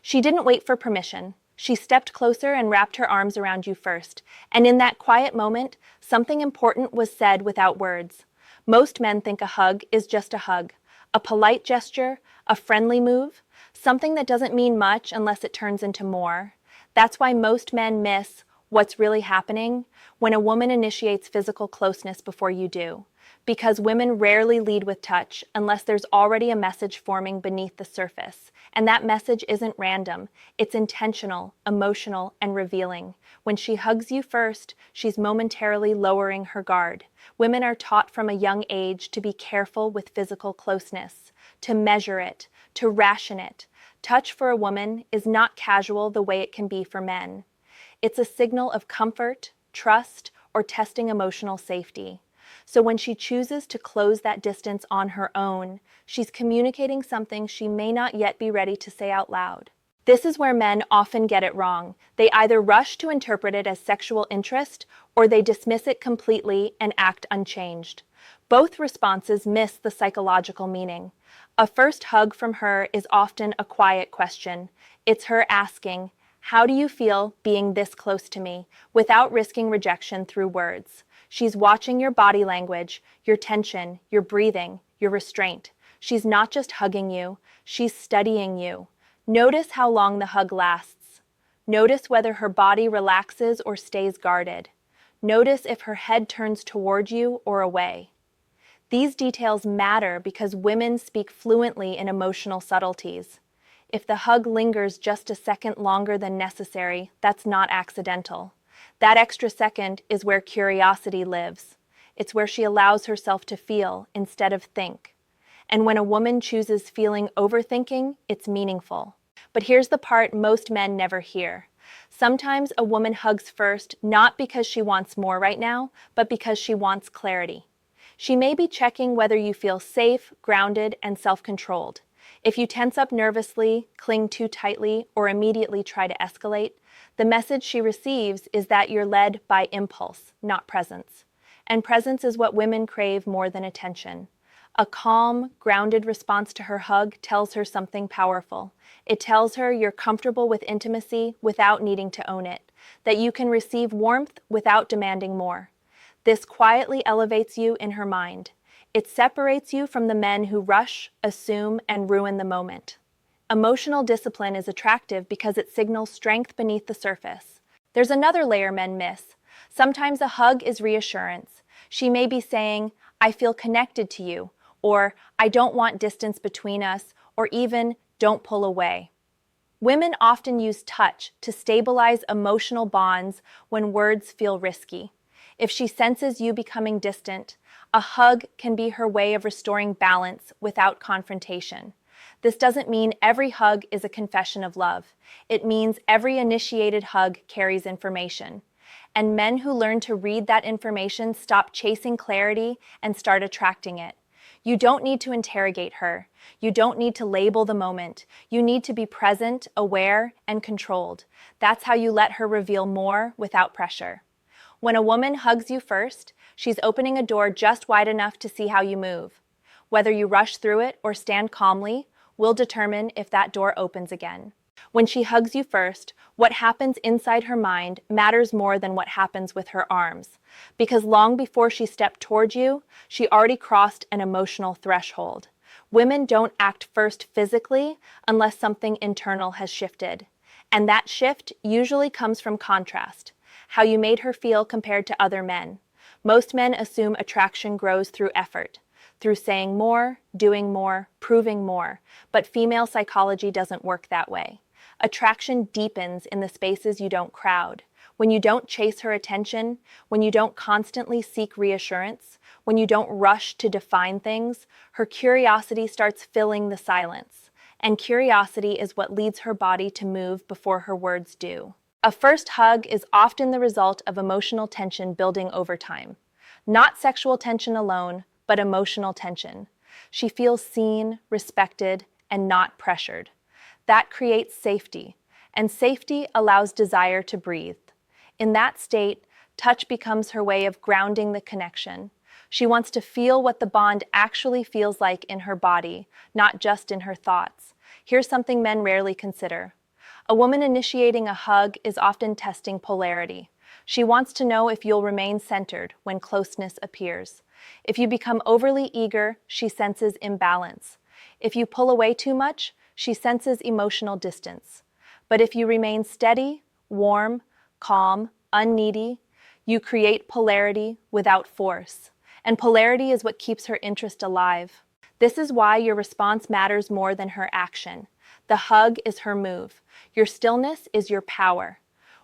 She didn't wait for permission. She stepped closer and wrapped her arms around you first. And in that quiet moment, something important was said without words. Most men think a hug is just a hug, a polite gesture, a friendly move, something that doesn't mean much unless it turns into more. That's why most men miss what's really happening when a woman initiates physical closeness before you do. Because women rarely lead with touch unless there's already a message forming beneath the surface. And that message isn't random. It's intentional, emotional, and revealing. When she hugs you first, she's momentarily lowering her guard. Women are taught from a young age to be careful with physical closeness, to measure it, to ration it. Touch for a woman is not casual the way it can be for men. It's a signal of comfort, trust, or testing emotional safety. So when she chooses to close that distance on her own, she's communicating something she may not yet be ready to say out loud. This is where men often get it wrong. They either rush to interpret it as sexual interest, or they dismiss it completely and act unchanged. Both responses miss the psychological meaning. A first hug from her is often a quiet question. It's her asking, "How do you feel being this close to me?" without risking rejection through words. She's watching your body language, your tension, your breathing, your restraint. She's not just hugging you, she's studying you. Notice how long the hug lasts. Notice whether her body relaxes or stays guarded. Notice if her head turns toward you or away. These details matter because women speak fluently in emotional subtleties. If the hug lingers just a second longer than necessary, that's not accidental. That extra second is where curiosity lives. It's where she allows herself to feel instead of think. And when a woman chooses feeling over thinking, it's meaningful. But here's the part most men never hear. Sometimes a woman hugs first not because she wants more right now, but because she wants clarity. She may be checking whether you feel safe, grounded, and self-controlled. If you tense up nervously, cling too tightly, or immediately try to escalate, the message she receives is that you're led by impulse, not presence. And presence is what women crave more than attention. A calm, grounded response to her hug tells her something powerful. It tells her you're comfortable with intimacy without needing to own it, that you can receive warmth without demanding more. This quietly elevates you in her mind. It separates you from the men who rush, assume, and ruin the moment. Emotional discipline is attractive because it signals strength beneath the surface. There's another layer men miss. Sometimes a hug is reassurance. She may be saying, "I feel connected to you," or "I don't want distance between us," or even "don't pull away." Women often use touch to stabilize emotional bonds when words feel risky. If she senses you becoming distant, a hug can be her way of restoring balance without confrontation. This doesn't mean every hug is a confession of love. It means every initiated hug carries information. And men who learn to read that information stop chasing clarity and start attracting it. You don't need to interrogate her. You don't need to label the moment. You need to be present, aware, and controlled. That's how you let her reveal more without pressure. When a woman hugs you first, she's opening a door just wide enough to see how you move. Whether you rush through it or stand calmly will determine if that door opens again. When she hugs you first, what happens inside her mind matters more than what happens with her arms. Because long before she stepped toward you, she already crossed an emotional threshold. Women don't act first physically unless something internal has shifted. And that shift usually comes from contrast, how you made her feel compared to other men. Most men assume attraction grows through effort, through saying more, doing more, proving more. But female psychology doesn't work that way. Attraction deepens in the spaces you don't crowd. When you don't chase her attention, when you don't constantly seek reassurance, when you don't rush to define things, her curiosity starts filling the silence. And curiosity is what leads her body to move before her words do. A first hug is often the result of emotional tension building over time. Not sexual tension alone, but emotional tension. She feels seen, respected, and not pressured. That creates safety, and safety allows desire to breathe. In that state, touch becomes her way of grounding the connection. She wants to feel what the bond actually feels like in her body, not just in her thoughts. Here's something men rarely consider. A woman initiating a hug is often testing polarity. She wants to know if you'll remain centered when closeness appears. If you become overly eager, she senses imbalance. If you pull away too much, she senses emotional distance. But if you remain steady, warm, calm, unneedy, you create polarity without force. And polarity is what keeps her interest alive. This is why your response matters more than her action. The hug is her move. Your stillness is your power.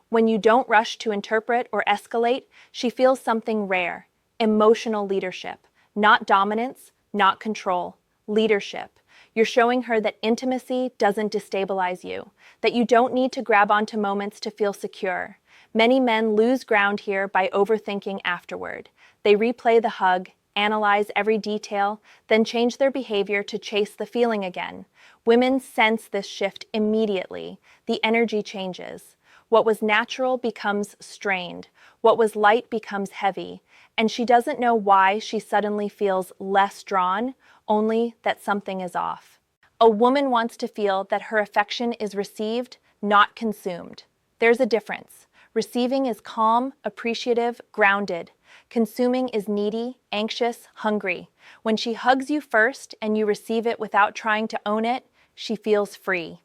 When you don't rush to interpret or escalate, she feels something rare: emotional leadership. Not dominance, not control. Leadership. You're showing her that intimacy doesn't destabilize you, that you don't need to grab onto moments to feel secure. Many men lose ground here by overthinking afterward. They replay the hug, analyze every detail, then change their behavior to chase the feeling again. Women sense this shift immediately. The energy changes. What was natural becomes strained. What was light becomes heavy. And she doesn't know why she suddenly feels less drawn, only that something is off. A woman wants to feel that her affection is received, not consumed. There's a difference. Receiving is calm, appreciative, grounded. Consuming is needy, anxious, hungry. When she hugs you first and you receive it without trying to own it, she feels free.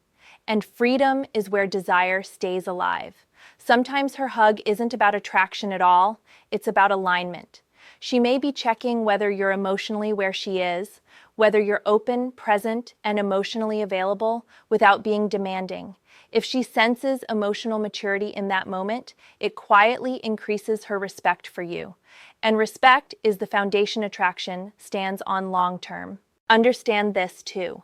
And freedom is where desire stays alive. Sometimes her hug isn't about attraction at all, it's about alignment. She may be checking whether you're emotionally where she is, whether you're open, present, and emotionally available without being demanding. If she senses emotional maturity in that moment, it quietly increases her respect for you. And respect is the foundation attraction stands on long term. Understand this too.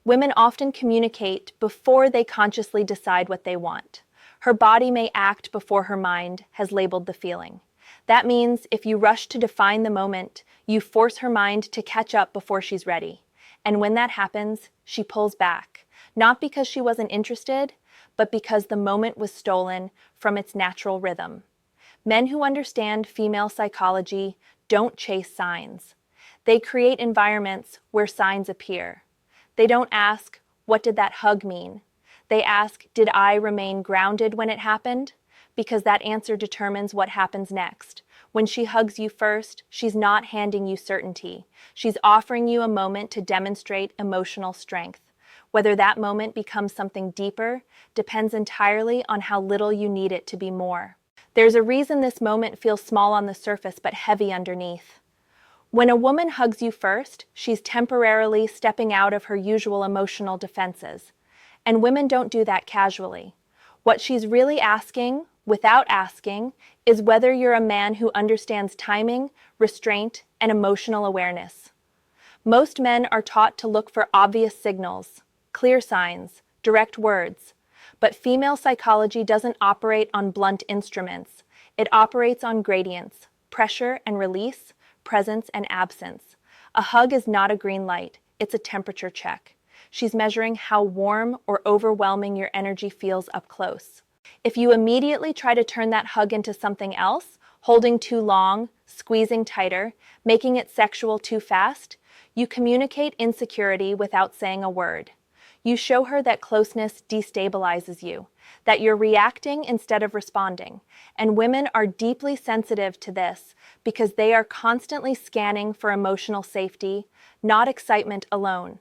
Women often communicate before they consciously decide what they want. Her body may act before her mind has labeled the feeling. That means if you rush to define the moment, you force her mind to catch up before she's ready. And when that happens, she pulls back, not because she wasn't interested, but because the moment was stolen from its natural rhythm. Men who understand female psychology don't chase signs. They create environments where signs appear. They don't ask, "What did that hug mean?" They ask, "Did I remain grounded when it happened?" Because that answer determines what happens next. When she hugs you first, she's not handing you certainty. She's offering you a moment to demonstrate emotional strength. Whether that moment becomes something deeper depends entirely on how little you need it to be more. There's a reason this moment feels small on the surface but heavy underneath. When a woman hugs you first, she's temporarily stepping out of her usual emotional defenses. And women don't do that casually. What she's really asking, without asking, is whether you're a man who understands timing, restraint, and emotional awareness. Most men are taught to look for obvious signals, clear signs, direct words. But female psychology doesn't operate on blunt instruments. It operates on gradients, pressure and release, presence and absence. A hug is not a green light, it's a temperature check. She's measuring how warm or overwhelming your energy feels up close. If you immediately try to turn that hug into something else, holding too long, squeezing tighter, making it sexual too fast, you communicate insecurity without saying a word. You show her that closeness destabilizes you, that you're reacting instead of responding. And women are deeply sensitive to this because they are constantly scanning for emotional safety, not excitement alone.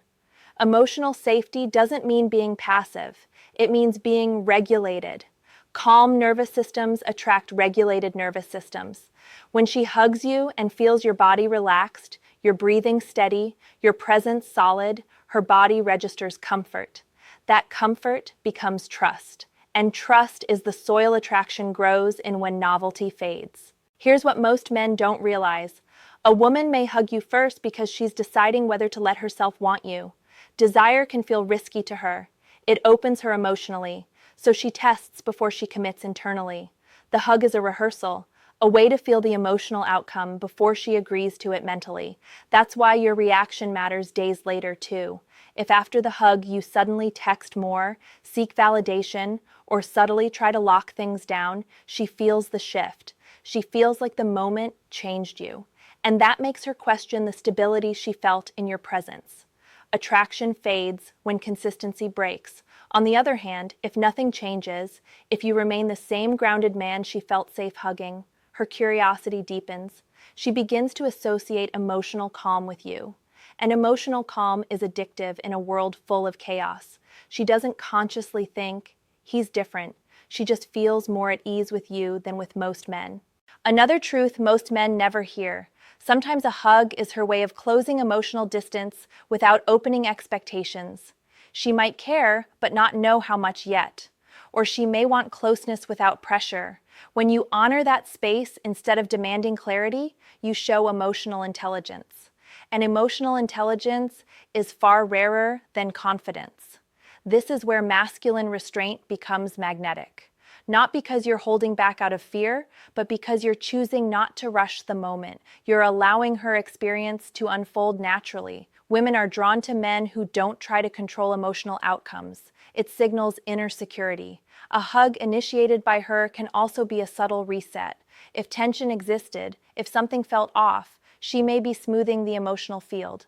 Emotional safety doesn't mean being passive. It means being regulated. Calm nervous systems attract regulated nervous systems. When she hugs you and feels your body relaxed, your breathing steady, your presence solid, her body registers comfort. That comfort becomes trust. And trust is the soil attraction grows in when novelty fades. Here's what most men don't realize. A woman may hug you first because she's deciding whether to let herself want you. Desire can feel risky to her. It opens her emotionally, so she tests before she commits internally. The hug is a rehearsal, a way to feel the emotional outcome before she agrees to it mentally. That's why your reaction matters days later, too. If after the hug you suddenly text more, seek validation, or subtly try to lock things down, she feels the shift. She feels like the moment changed you. And that makes her question the stability she felt in your presence. Attraction fades when consistency breaks. On the other hand, if nothing changes, if you remain the same grounded man she felt safe hugging, her curiosity deepens. She begins to associate emotional calm with you. And emotional calm is addictive in a world full of chaos. She doesn't consciously think, he's different. She just feels more at ease with you than with most men. Another truth most men never hear. Sometimes a hug is her way of closing emotional distance without opening expectations. She might care, but not know how much yet. Or she may want closeness without pressure. When you honor that space instead of demanding clarity, you show emotional intelligence. And emotional intelligence is far rarer than confidence. This is where masculine restraint becomes magnetic. Not because you're holding back out of fear, but because you're choosing not to rush the moment. You're allowing her experience to unfold naturally. Women are drawn to men who don't try to control emotional outcomes. It signals inner security. A hug initiated by her can also be a subtle reset. If tension existed, if something felt off, she may be smoothing the emotional field.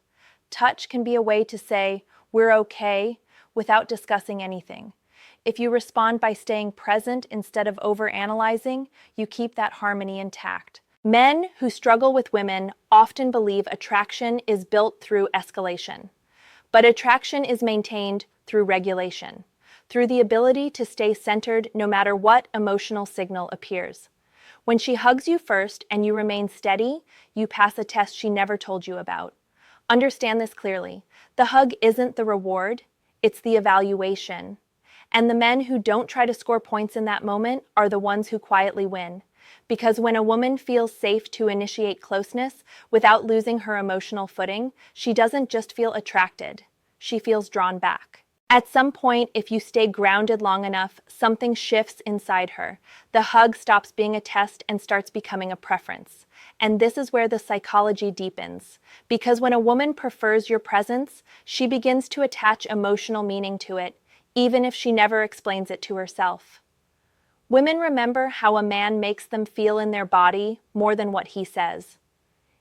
Touch can be a way to say, "We're okay," without discussing anything. If you respond by staying present instead of overanalyzing, you keep that harmony intact. Men who struggle with women often believe attraction is built through escalation. But attraction is maintained through regulation, through the ability to stay centered no matter what emotional signal appears. When she hugs you first and you remain steady, you pass a test she never told you about. Understand this clearly. The hug isn't the reward, it's the evaluation. And the men who don't try to score points in that moment are the ones who quietly win. Because when a woman feels safe to initiate closeness without losing her emotional footing, she doesn't just feel attracted, she feels drawn back. At some point, if you stay grounded long enough, something shifts inside her. The hug stops being a test and starts becoming a preference. And this is where the psychology deepens. Because when a woman prefers your presence, she begins to attach emotional meaning to it, even if she never explains it to herself. Women remember how a man makes them feel in their body more than what he says.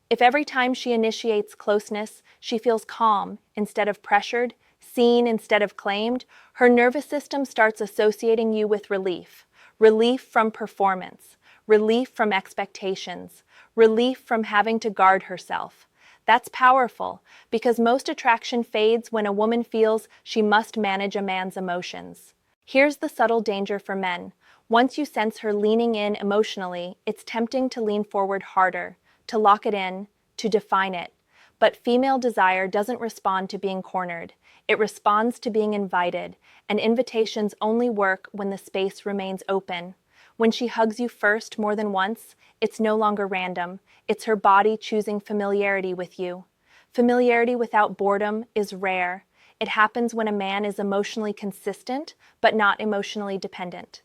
If every time she initiates closeness, she feels calm instead of pressured, seen instead of claimed, her nervous system starts associating you with relief. Relief from performance, relief from expectations, relief from having to guard herself. That's powerful, because most attraction fades when a woman feels she must manage a man's emotions. Here's the subtle danger for men. Once you sense her leaning in emotionally, it's tempting to lean forward harder, to lock it in, to define it. But female desire doesn't respond to being cornered. It responds to being invited, and invitations only work when the space remains open. When she hugs you first more than once, it's no longer random. It's her body choosing familiarity with you. Familiarity without boredom is rare. It happens when a man is emotionally consistent, but not emotionally dependent.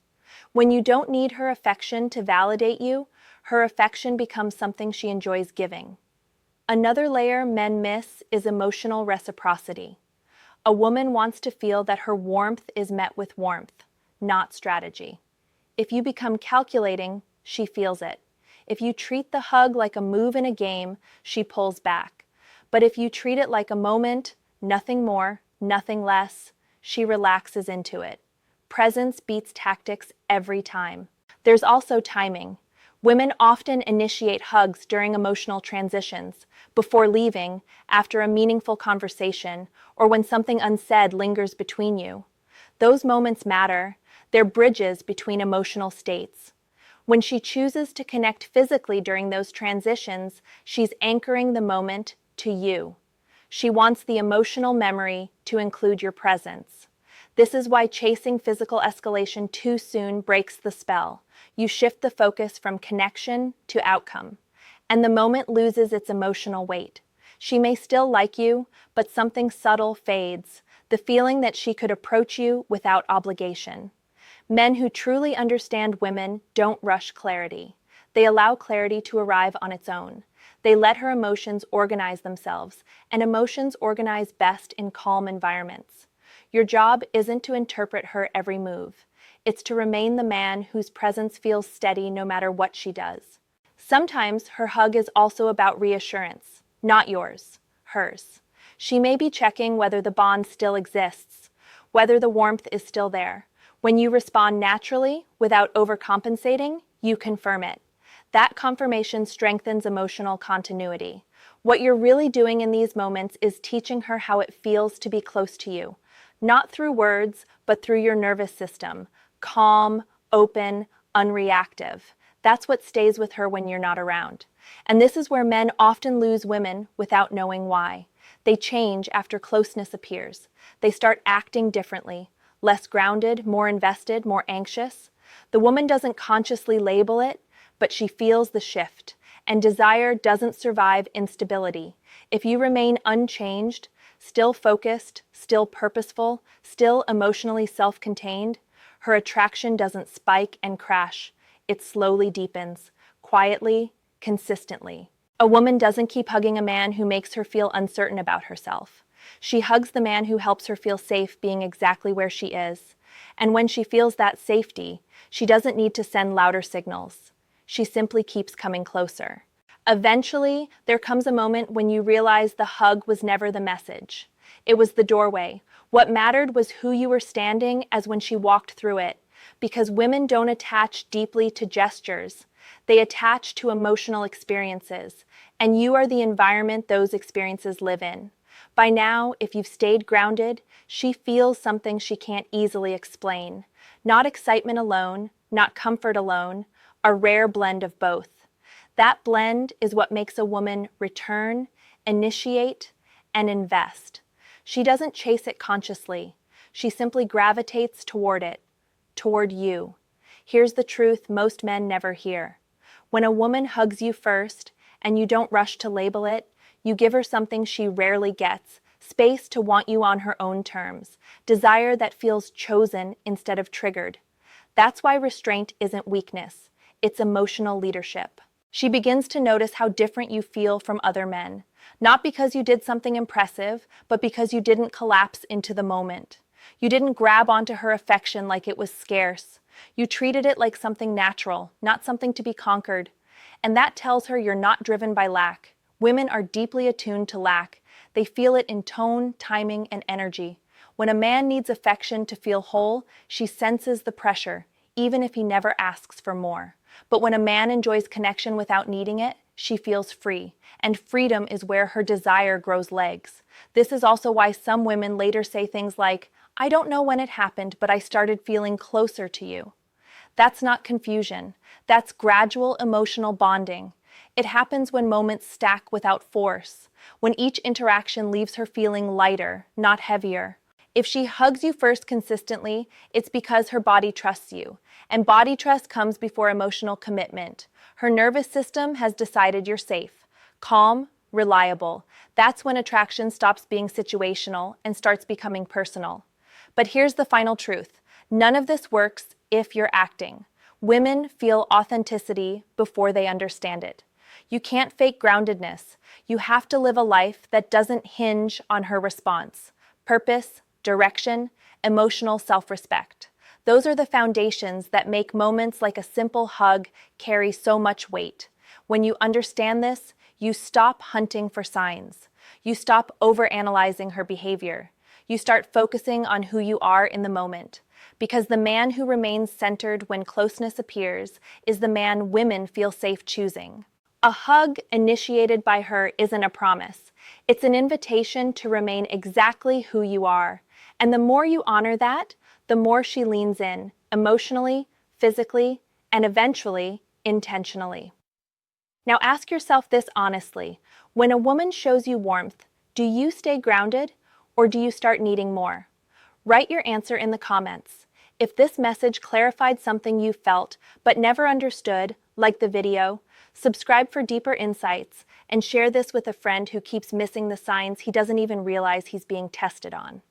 When you don't need her affection to validate you, her affection becomes something she enjoys giving. Another layer men miss is emotional reciprocity. A woman wants to feel that her warmth is met with warmth, not strategy. If you become calculating, she feels it. If you treat the hug like a move in a game, she pulls back. But if you treat it like a moment, nothing more, nothing less, she relaxes into it. Presence beats tactics every time. There's also timing. Women often initiate hugs during emotional transitions, before leaving, after a meaningful conversation, or when something unsaid lingers between you. Those moments matter. They're bridges between emotional states. When she chooses to connect physically during those transitions, she's anchoring the moment to you. She wants the emotional memory to include your presence. This is why chasing physical escalation too soon breaks the spell. You shift the focus from connection to outcome, and the moment loses its emotional weight. She may still like you, but something subtle fades, the feeling that she could approach you without obligation. Men who truly understand women don't rush clarity. They allow clarity to arrive on its own. They let her emotions organize themselves, and emotions organize best in calm environments. Your job isn't to interpret her every move. It's to remain the man whose presence feels steady no matter what she does. Sometimes her hug is also about reassurance, not yours, hers. She may be checking whether the bond still exists, whether the warmth is still there. When you respond naturally, without overcompensating, you confirm it. That confirmation strengthens emotional continuity. What you're really doing in these moments is teaching her how it feels to be close to you, not through words, but through your nervous system. Calm, open, unreactive. That's what stays with her when you're not around. And this is where men often lose women without knowing why. They change after closeness appears. They start acting differently, less grounded, more invested, more anxious. The woman doesn't consciously label it, but she feels the shift. And desire doesn't survive instability. If you remain unchanged, still focused, still purposeful, still emotionally self-contained, her attraction doesn't spike and crash. It slowly deepens, quietly, consistently. A woman doesn't keep hugging a man who makes her feel uncertain about herself. She hugs the man who helps her feel safe being exactly where she is. And when she feels that safety, she doesn't need to send louder signals. She simply keeps coming closer. Eventually, there comes a moment when you realize the hug was never the message. It was the doorway. What mattered was who you were standing as when she walked through it. Because women don't attach deeply to gestures. They attach to emotional experiences, and you are the environment those experiences live in. By now, if you've stayed grounded, she feels something she can't easily explain. Not excitement alone, not comfort alone, a rare blend of both. That blend is what makes a woman return, initiate, and invest. She doesn't chase it consciously. She simply gravitates toward it, toward you. Here's the truth most men never hear. When a woman hugs you first, and you don't rush to label it, you give her something she rarely gets, space to want you on her own terms, desire that feels chosen instead of triggered. That's why restraint isn't weakness, it's emotional leadership. She begins to notice how different you feel from other men, not because you did something impressive, but because you didn't collapse into the moment. You didn't grab onto her affection like it was scarce. You treated it like something natural, not something to be conquered. And that tells her you're not driven by lack. Women are deeply attuned to lack. They feel it in tone, timing, and energy. When a man needs affection to feel whole, she senses the pressure, even if he never asks for more. But when a man enjoys connection without needing it, she feels free. And freedom is where her desire grows legs. This is also why some women later say things like, "I don't know when it happened, but I started feeling closer to you." That's not confusion. That's gradual emotional bonding. It happens when moments stack without force, when each interaction leaves her feeling lighter, not heavier. If she hugs you first consistently, it's because her body trusts you. And body trust comes before emotional commitment. Her nervous system has decided you're safe, calm, reliable. That's when attraction stops being situational and starts becoming personal. But here's the final truth. None of this works if you're acting. Women feel authenticity before they understand it. You can't fake groundedness. You have to live a life that doesn't hinge on her response. Purpose, direction, emotional self-respect. Those are the foundations that make moments like a simple hug carry so much weight. When you understand this, you stop hunting for signs. You stop overanalyzing her behavior. You start focusing on who you are in the moment. Because the man who remains centered when closeness appears is the man women feel safe choosing. A hug initiated by her isn't a promise. It's an invitation to remain exactly who you are. And the more you honor that, the more she leans in, emotionally, physically, and eventually, intentionally. Now ask yourself this honestly. When a woman shows you warmth, do you stay grounded or do you start needing more? Write your answer in the comments. If this message clarified something you felt but never understood, like the video, subscribe for deeper insights and share this with a friend who keeps missing the signs he doesn't even realize he's being tested on.